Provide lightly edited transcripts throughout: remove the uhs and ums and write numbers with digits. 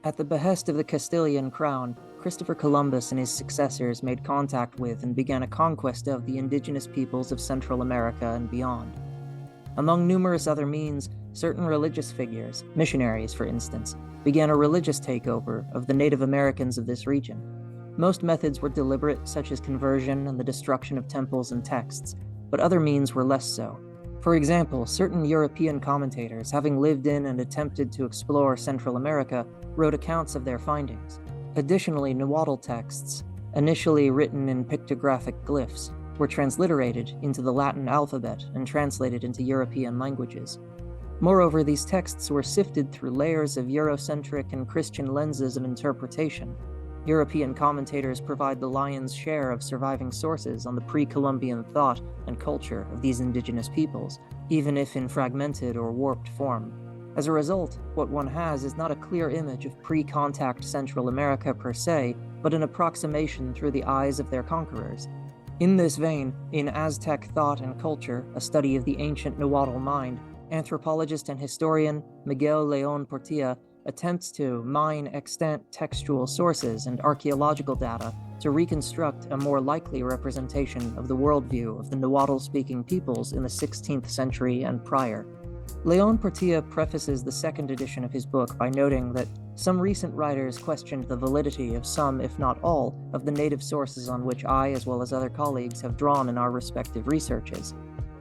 At the behest of the Castilian crown, Christopher Columbus and his successors made contact with and began a conquest of the indigenous peoples of Central America and beyond. Among numerous other means, certain religious figures, missionaries for instance, began a religious takeover of the Native Americans of this region. Most methods were deliberate, such as conversion and the destruction of temples and texts, but other means were less so. For example, certain European commentators, having lived in and attempted to explore Central America, wrote accounts of their findings. Additionally, Nahuatl texts, initially written in pictographic glyphs, were transliterated into the Latin alphabet and translated into European languages. Moreover, these texts were sifted through layers of Eurocentric and Christian lenses of interpretation. European commentators provide the lion's share of surviving sources on the pre-Columbian thought and culture of these indigenous peoples, even if in fragmented or warped form. As a result, what one has is not a clear image of pre-contact Central America per se, but an approximation through the eyes of their conquerors. In this vein, in Aztec Thought and Culture, a study of the Ancient Nahuatl Mind, anthropologist and historian Miguel León-Portilla attempts to mine extant textual sources and archaeological data to reconstruct a more likely representation of the worldview of the Nahuatl-speaking peoples in the 16th century and prior. León-Portilla prefaces the second edition of his book by noting that some recent writers questioned the validity of some, if not all, of the native sources on which I, as well as other colleagues, have drawn in our respective researches,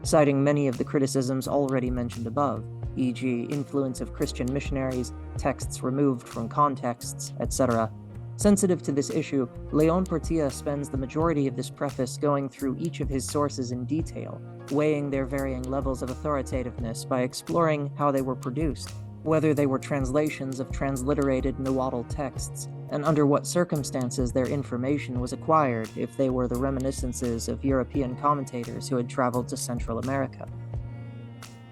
citing many of the criticisms already mentioned above, e.g., influence of Christian missionaries, texts removed from contexts, etc. Sensitive to this issue, León-Portilla spends the majority of this preface going through each of his sources in detail, weighing their varying levels of authoritativeness by exploring how they were produced, whether they were translations of transliterated Nahuatl texts, and under what circumstances their information was acquired if they were the reminiscences of European commentators who had traveled to Central America.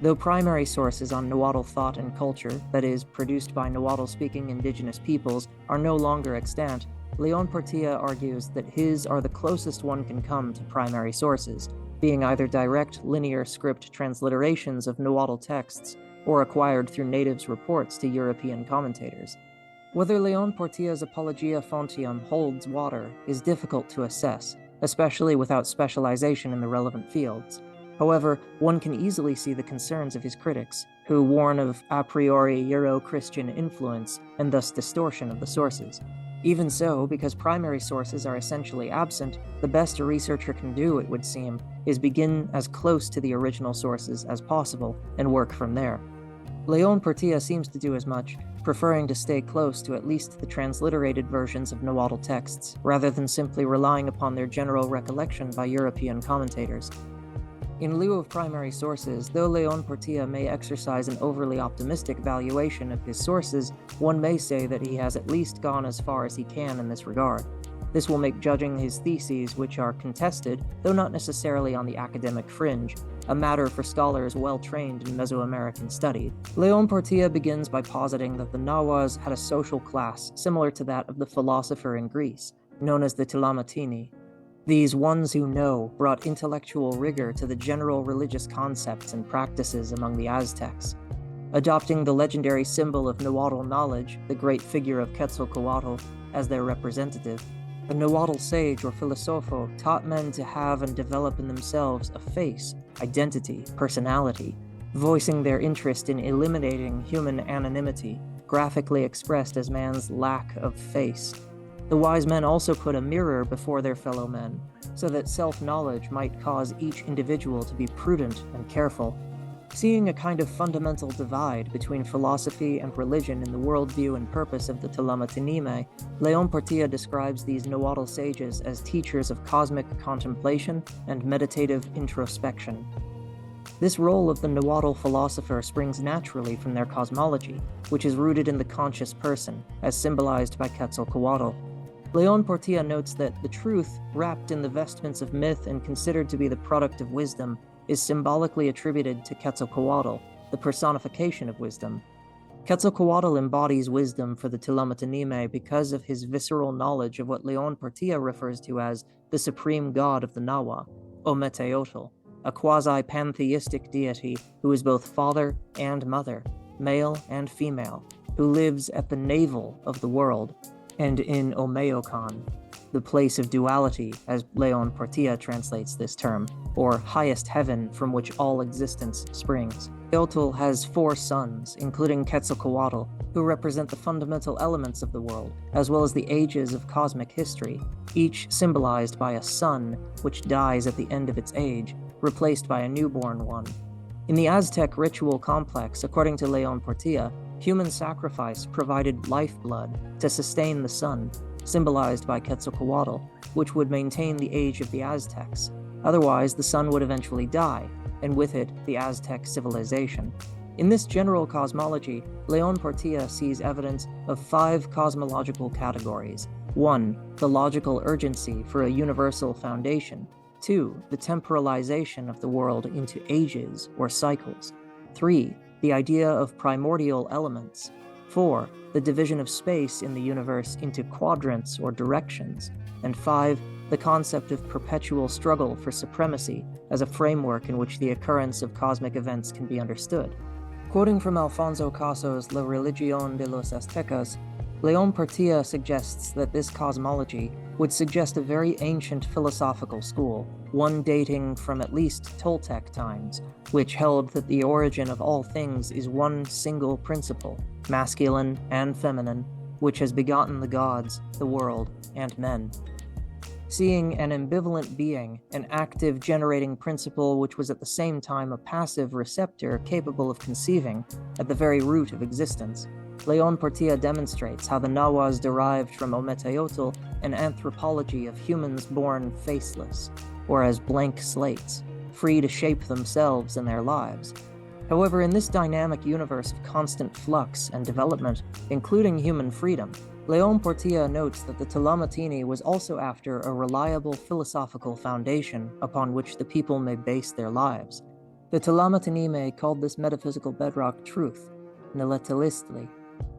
Though primary sources on Nahuatl thought and culture, that is, produced by Nahuatl-speaking indigenous peoples, are no longer extant, León-Portilla argues that his are the closest one can come to primary sources, being either direct linear script transliterations of Nahuatl texts or acquired through natives' reports to European commentators. Whether León-Portilla's Apologia Fontium holds water is difficult to assess, especially without specialization in the relevant fields. However, one can easily see the concerns of his critics, who warn of a priori Euro-Christian influence and thus distortion of the sources. Even so, because primary sources are essentially absent, the best a researcher can do, it would seem, is begin as close to the original sources as possible and work from there. León-Portilla seems to do as much, preferring to stay close to at least the transliterated versions of Nahuatl texts, rather than simply relying upon their general recollection by European commentators. In lieu of primary sources, though León-Portilla may exercise an overly optimistic valuation of his sources, one may say that he has at least gone as far as he can in this regard. This will make judging his theses, which are contested, though not necessarily on the academic fringe, a matter for scholars well-trained in Mesoamerican study. León-Portilla begins by positing that the Nahuas had a social class similar to that of the philosopher in Greece, known as the Tilamatini. These ones who know brought intellectual rigor to the general religious concepts and practices among the Aztecs. Adopting the legendary symbol of Nahuatl knowledge, the great figure of Quetzalcoatl, as their representative, the Nahuatl sage or filosofo taught men to have and develop in themselves a face, identity, personality, voicing their interest in eliminating human anonymity, graphically expressed as man's lack of face. The wise men also put a mirror before their fellow men, so that self-knowledge might cause each individual to be prudent and careful. Seeing a kind of fundamental divide between philosophy and religion in the worldview and purpose of the Tlamatinime, León-Portilla describes these Nahuatl sages as teachers of cosmic contemplation and meditative introspection. This role of the Nahuatl philosopher springs naturally from their cosmology, which is rooted in the conscious person, as symbolized by Quetzalcoatl. León-Portilla notes that the truth, wrapped in the vestments of myth and considered to be the product of wisdom, is symbolically attributed to Quetzalcoatl, the personification of wisdom. Quetzalcoatl embodies wisdom for the Tlamatinime because of his visceral knowledge of what León-Portilla refers to as the supreme god of the Nahua, Ometéotl, a quasi-pantheistic deity who is both father and mother, male and female, who lives at the navel of the world, and in Ometéotl, the place of duality, as León-Portilla translates this term, or highest heaven from which all existence springs. Ometéotl has 4 sons, including Quetzalcoatl, who represent the fundamental elements of the world, as well as the ages of cosmic history, each symbolized by a sun which dies at the end of its age, replaced by a newborn one. In the Aztec ritual complex, according to León-Portilla, human sacrifice provided lifeblood to sustain the sun, symbolized by Quetzalcoatl, which would maintain the age of the Aztecs. Otherwise, the sun would eventually die, and with it, the Aztec civilization. In this general cosmology, León-Portilla sees evidence of 5 cosmological categories. 1. The logical urgency for a universal foundation. 2. The temporalization of the world into ages or cycles. 3. The idea of primordial elements. 4. The division of space in the universe into quadrants or directions. And 5. The concept of perpetual struggle for supremacy as a framework in which the occurrence of cosmic events can be understood. Quoting from Alfonso Caso's La Religión de los Aztecas, León-Portilla suggests that this cosmology would suggest a very ancient philosophical school, one dating from at least Toltec times, which held that the origin of all things is one single principle, masculine and feminine, which has begotten the gods, the world, and men. Seeing an ambivalent being, an active generating principle which was at the same time a passive receptor capable of conceiving, at the very root of existence, León-Portilla demonstrates how the Nahuas derived from Ometéotl an anthropology of humans born faceless, or as blank slates, free to shape themselves and their lives. However, in this dynamic universe of constant flux and development, including human freedom, León-Portilla notes that the Tlalomatini was also after a reliable philosophical foundation upon which the people may base their lives. The Tlalomatini called this metaphysical bedrock truth, Neletilistli,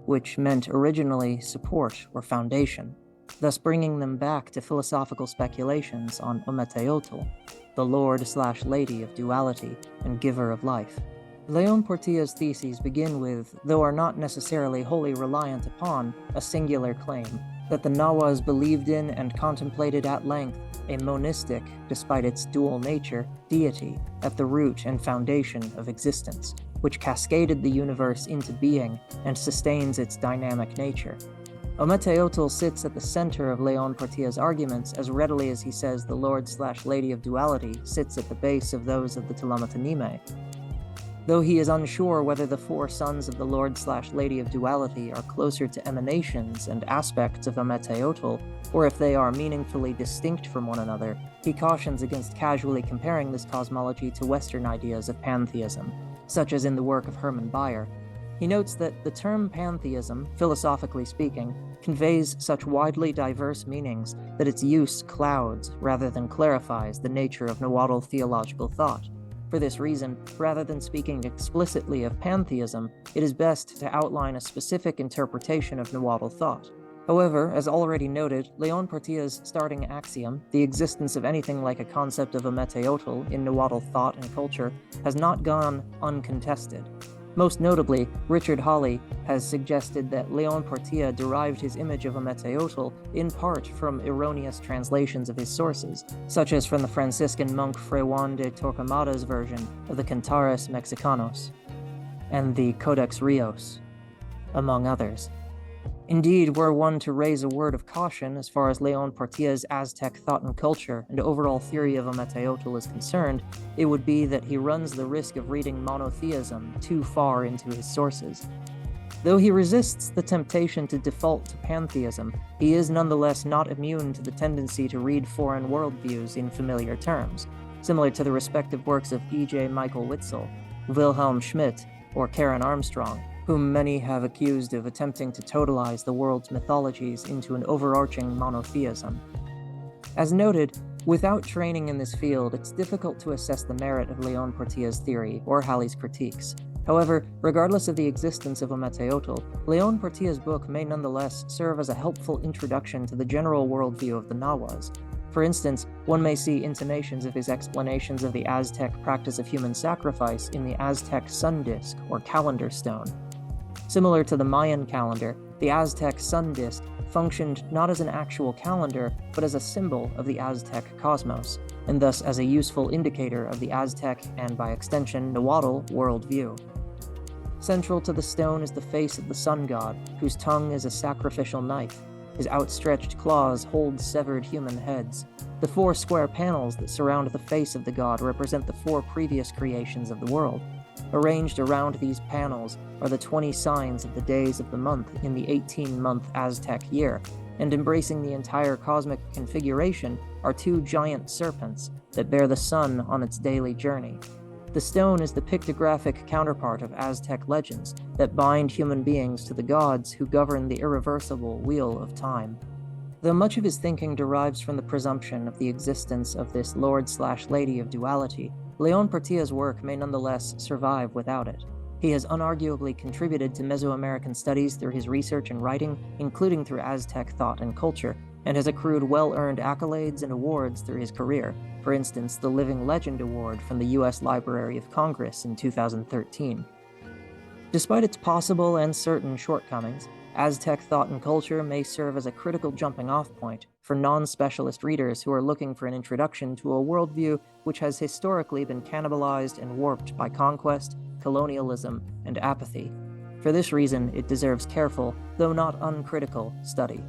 which meant originally support or foundation, thus bringing them back to philosophical speculations on Ometéotl, the lord/lady of duality and giver of life. León-Portilla's theses begin with, though are not necessarily wholly reliant upon, a singular claim, that the Nahuas believed in and contemplated at length a monistic, despite its dual nature, deity at the root and foundation of existence, which cascaded the universe into being and sustains its dynamic nature. Ometéotl sits at the center of León-Portilla's arguments as readily as he says the lord/lady of duality sits at the base of those of the Tlalomatini. Though he is unsure whether the 4 sons of the lord/lady of duality are closer to emanations and aspects of Ometéotl, or if they are meaningfully distinct from one another, he cautions against casually comparing this cosmology to Western ideas of pantheism, such as in the work of Hermann Bayer. He notes that the term pantheism, philosophically speaking, conveys such widely diverse meanings that its use clouds rather than clarifies the nature of Nahuatl theological thought. For this reason, rather than speaking explicitly of pantheism, it is best to outline a specific interpretation of Nahuatl thought. However, as already noted, León-Portilla's starting axiom, the existence of anything like a concept of Ometéotl in Nahuatl thought and culture, has not gone uncontested. Most notably, Richard Hawley has suggested that León-Portilla derived his image of Ometéotl in part from erroneous translations of his sources, such as from the Franciscan monk Fray Juan de Torquemada's version of the Cantares Mexicanos and the Codex Rios, among others. Indeed, were one to raise a word of caution as far as León-Portilla's Aztec Thought and Culture and overall theory of Ometéotl is concerned, it would be that he runs the risk of reading monotheism too far into his sources. Though he resists the temptation to default to pantheism, he is nonetheless not immune to the tendency to read foreign worldviews in familiar terms, similar to the respective works of E.J. Michael Witzel, Wilhelm Schmidt, or Karen Armstrong, whom many have accused of attempting to totalize the world's mythologies into an overarching monotheism. As noted, without training in this field, it's difficult to assess the merit of León-Portilla's theory or Halley's critiques. However, regardless of the existence of Ometéotl, León-Portilla's book may nonetheless serve as a helpful introduction to the general worldview of the Nahuas. For instance, one may see intimations of his explanations of the Aztec practice of human sacrifice in the Aztec sun disk or calendar stone. Similar to the Mayan calendar, the Aztec sun disk functioned not as an actual calendar, but as a symbol of the Aztec cosmos, and thus as a useful indicator of the Aztec, and by extension Nahuatl, worldview. Central to the stone is the face of the sun god, whose tongue is a sacrificial knife. His outstretched claws hold severed human heads. The 4 square panels that surround the face of the god represent the 4 previous creations of the world. Arranged around these panels are the 20 signs of the days of the month in the 18-month Aztec year, and embracing the entire cosmic configuration are 2 giant serpents that bear the sun on its daily journey. The stone is the pictographic counterpart of Aztec legends that bind human beings to the gods who govern the irreversible wheel of time. Though much of his thinking derives from the presumption of the existence of this Lord/Lady of duality, León-Portilla's work may nonetheless survive without it. He has unarguably contributed to Mesoamerican studies through his research and writing, including through Aztec Thought and Culture, and has accrued well-earned accolades and awards through his career, for instance the Living Legend Award from the U.S. Library of Congress in 2013. Despite its possible and certain shortcomings, Aztec Thought and Culture may serve as a critical jumping-off point for non-specialist readers who are looking for an introduction to a worldview which has historically been cannibalized and warped by conquest, colonialism, and apathy. For this reason, it deserves careful, though not uncritical, study.